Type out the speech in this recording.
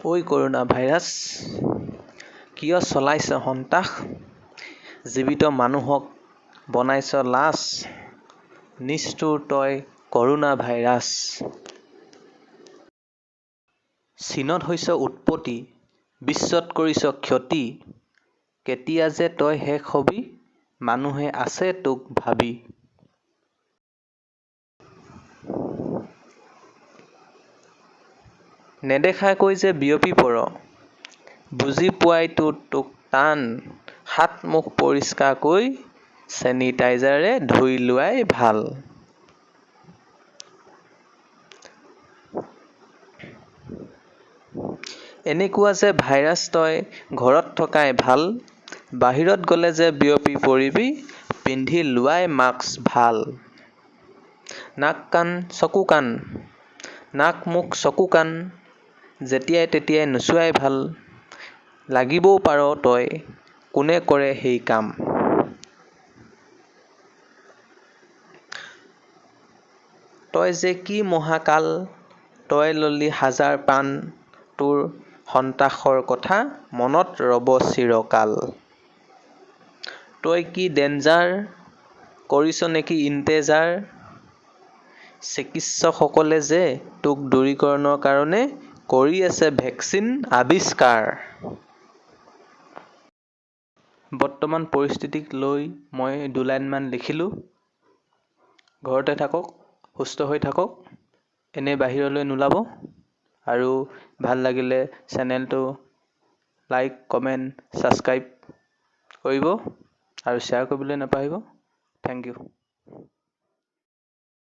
ঐ corona virus, কিয় চলাইছ সন্ত্ৰাস? জীৱিত মানুহক বনাইছ লাশ, নিষ্ঠুৰ তই কৰোনা ভাইৰাছ। চীনত হৈছ উৎপত্তি, বিশ্বত কৰিছ ক্ষতি, কেতিয়া যে তই শেষ হবি, মানুহে আছে তোক ভাবি। নেদেখাকৈ যে বিয়পি পৰ, বুজি পোৱাইতো তোক টান, হাত মুখ পৰিষ্কাৰকৈ চেনিটাইজাৰে ধুই লোৱাই ভাল। এনেকুৱা যে ভাইৰাছ তই ঘৰত থকাই ভাল, বাহিৰত গ'লে যে বিয়পি পৰিবি, পিন্ধি লোৱাই মাস্ক ভাল। নাক মুখ চকু কাণ যেতিয়াই তেতিয়াই নোচোৱাই ভাল, লাগিবও পাৰ তই কোনে কৰে সেই কাম। তই যে কি মহাকাল, তই ললি হাজাৰ প্ৰাণ, তোৰ সন্ত্ৰাসৰ কথা মনত ৰব চিৰকাল। তই কি ডেঞ্জাৰ, কৰিছ নেকি ইন্তেজাৰ, চিকিৎসকসকলে যে তোক দূৰীকৰণৰ কাৰণে কৰি আছে ভেকচিন আৱিষ্কাৰ। বৰ্তমান পৰিস্থিতিক লৈ মই 2 লাইনমান লিখিলোঁ। ঘৰতে থাকক, সুস্থ হৈ থাকক, এনেই বাহিৰলৈ নোলাব, আৰু ভাল লাগিলে চেনেলটো লাইক, কমেণ্ট, ছাবস্ক্ৰাইব কৰিব আৰু শ্বেয়াৰ কৰিবলৈ নাপাহৰিব। Thank U.